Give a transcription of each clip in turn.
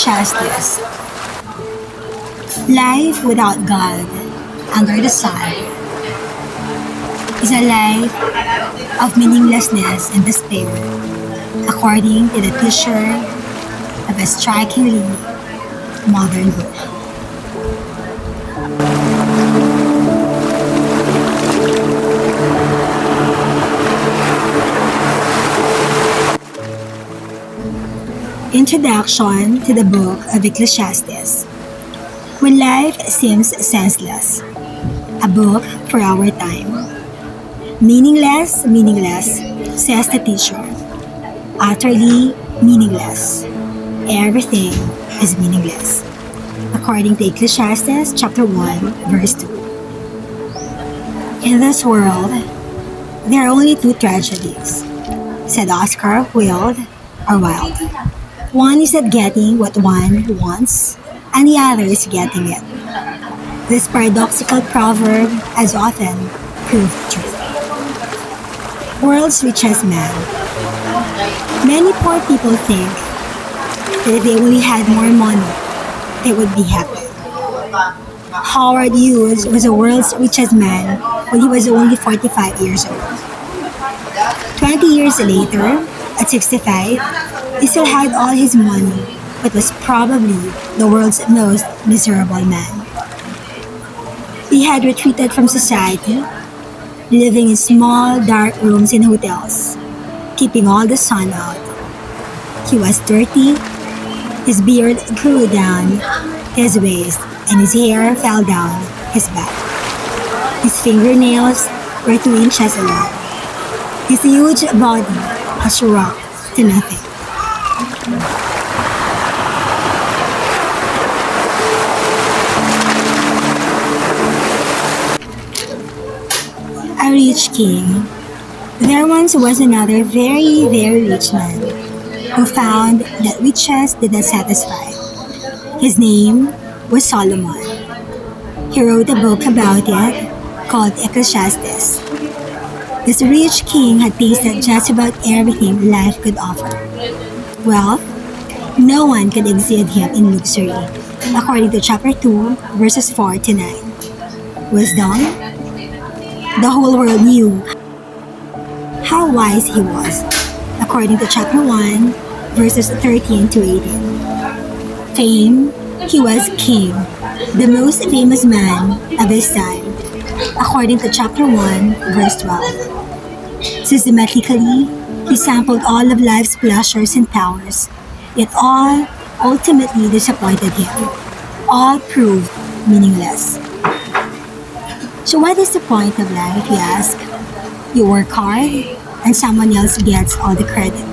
Ecclesiastes. Life without God under the sun is a life of meaninglessness and despair, according to the teacher of a strikingly modern book. Introduction to the book of Ecclesiastes. When life seems senseless, a book for our time. Meaningless, meaningless, says the teacher. Utterly meaningless. Everything is meaningless. According to Ecclesiastes chapter 1, verse 2. In this world, there are only two tragedies, said Oscar Wilde. One is not getting what one wants, and the other is getting it. This paradoxical proverb has often proved true. World's richest man. Many poor people think that if they only had more money, they would be happy. Howard Hughes was the world's richest man when he was only 45 years old. 20 years later, at 65, he still had all his money, but was probably the world's most miserable man. He had retreated from society, living in small, dark rooms in hotels, keeping all the sun out. He was dirty, his beard grew down his waist, and his hair fell down his back. His fingernails were 2 inches long. His huge body was shrunk to nothing. A rich king. There once was another very, very rich man who found that riches did not satisfy. His name was Solomon. He wrote a book about it called Ecclesiastes. This rich king had tasted just about everything life could offer. Wealth, no one could exceed him in luxury, according to chapter 2, verses 4 to 9. Wisdom, the whole world knew how wise he was, according to chapter 1, verses 13 to 18. Fame, he was king, the most famous man of his time, according to chapter 1, verse 12. Systematically, he sampled all of life's pleasures and powers, yet all ultimately disappointed him. All proved meaningless. So what is the point of life, you ask? You work hard, and someone else gets all the credit.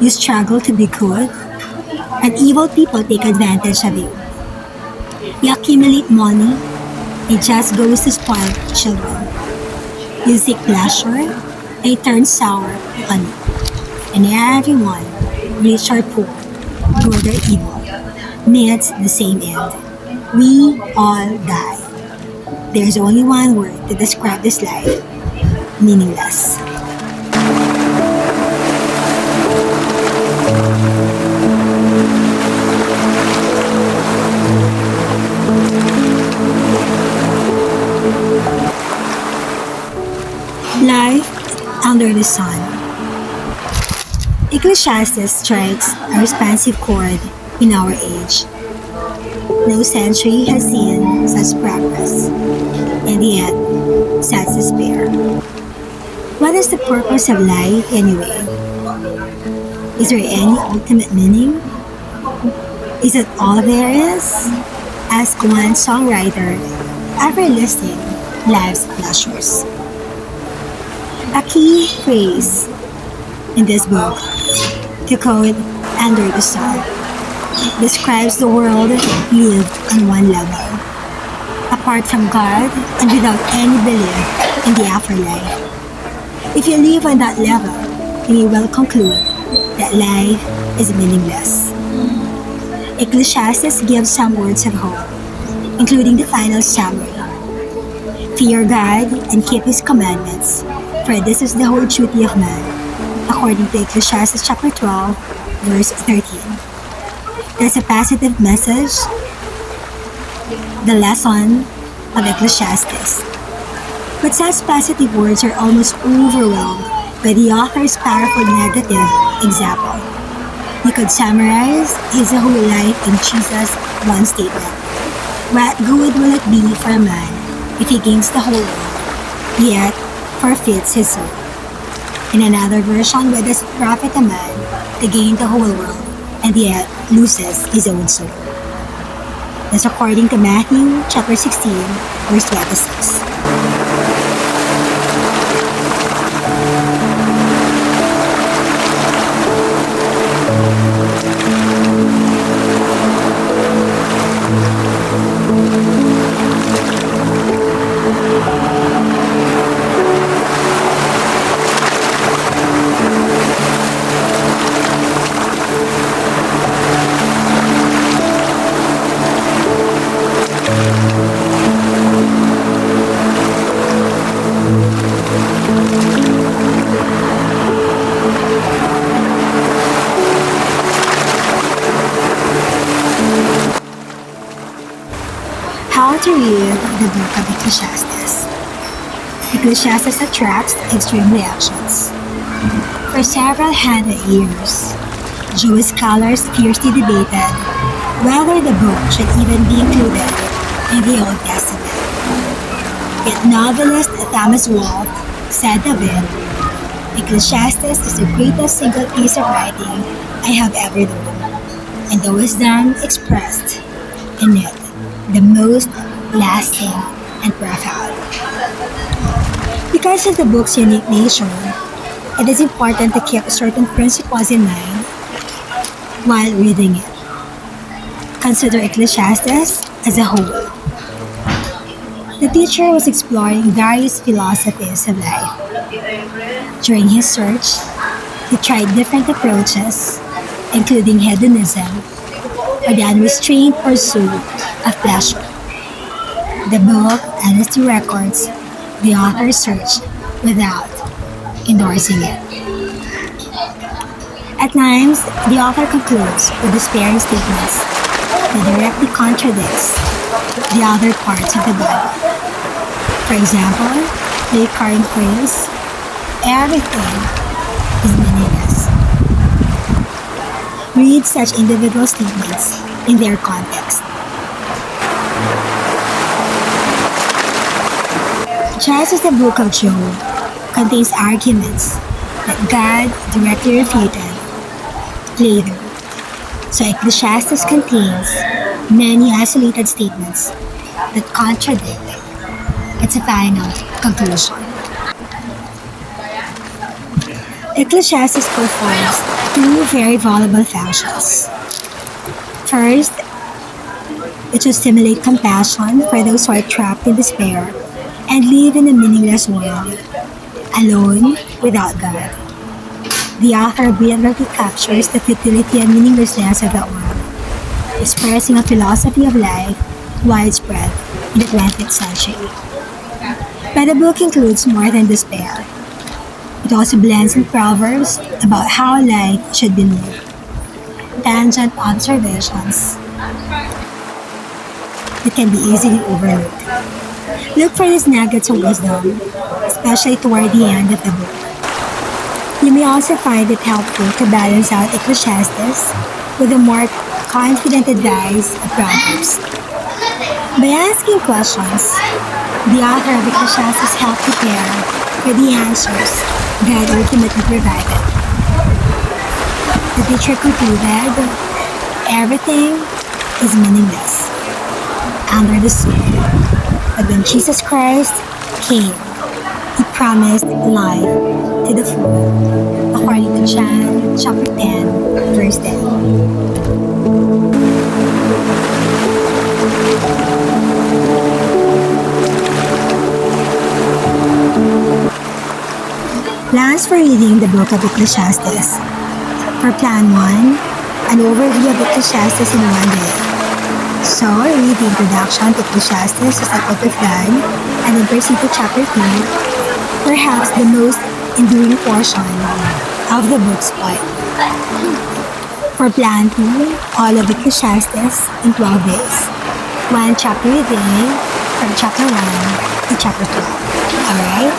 You struggle to be good, and evil people take advantage of you. You accumulate money, it just goes to spoil children. You seek pleasure, and it turns sour on you. And everyone, rich or poor, good or evil, meets the same end. We all die. There's only one word to describe this life: meaningless. Life under the sun. Ecclesiastes strikes a responsive chord in our age. No century has seen such progress, and yet such despair. What is the purpose of life anyway? Is there any ultimate meaning? Is that all there is? Asked one songwriter after listing life's pleasures. A key phrase in this book, to quote Under the Sun, describes the world lived on one level, apart from God and without any belief in the afterlife. If you live on that level, then you will conclude that life is meaningless. Ecclesiastes gives some words of hope, including the final summary. Fear God and keep His commandments, for this is the whole duty of man, according to Ecclesiastes chapter 12, verse 13. There's a positive message, the lesson of Ecclesiastes. But such positive words are almost overwhelmed by the author's powerful negative example. You could summarize his whole life in Jesus' one statement. What good will it be for a man if he gains the whole world, yet forfeits his soul? In another version, what does it profit a man to gain the whole world and yet loses his own soul? That's according to Matthew chapter 16, verse 26. How to read the book of Ecclesiastes. Ecclesiastes attracts extreme reactions. For several hundred years, Jewish scholars fiercely debated whether the book should even be included in the Old Testament. Yet novelist Thomas Wolfe said of it, Ecclesiastes is the greatest single piece of writing I have ever known, and the wisdom expressed in it the most lasting and profound. Because of the book's unique nature, it is important to keep certain principles in mind while reading it. Consider Ecclesiastes as a whole. The teacher was exploring various philosophies of life. During his search, he tried different approaches, including hedonism or the unrestrained pursuit of pleasure. The book honestly records the author's search without endorsing it. At times, the author concludes with despairing statements that directly contradicts the other parts of the Bible. For example, the recurring phrase, everything is meaningless. Read such individual statements in their context. Just as the book of Job contains arguments that God directly refuted later, so Ecclesiastes contains many isolated statements that contradict its final conclusion. Ecclesiastes performs two very valuable functions. First, it should stimulate compassion for those who are trapped in despair and live in a meaningless world, alone without God. The author brilliantly captures the futility and meaninglessness of that world, expressing a philosophy of life widespread in the 20th century. But the book includes more than despair. It also blends in proverbs about how life should be lived, tangent observations that can be easily overlooked. Look for these nuggets of wisdom, especially toward the end of the book. You may also find it helpful to balance out Ecclesiastes with a more confident advice of Proverbs. By asking questions, the author of Ecclesiastes helped prepare for the answers God ultimately provided. The teacher concluded, everything is meaningless under the sun. But when Jesus Christ came, He promised life to the full, according to John chapter 10, verse 10. Plans for reading the book of Ecclesiastes. For Plan 1, an overview of Ecclesiastes in one day. So, read the introduction to Ecclesiastes as a quick plan, and then proceed to chapter 2, perhaps the most enduring portion of the book's plot. For Plan 2, all of Ecclesiastes in 12 days. One chapter a day from chapter 1 to chapter 12. Alright?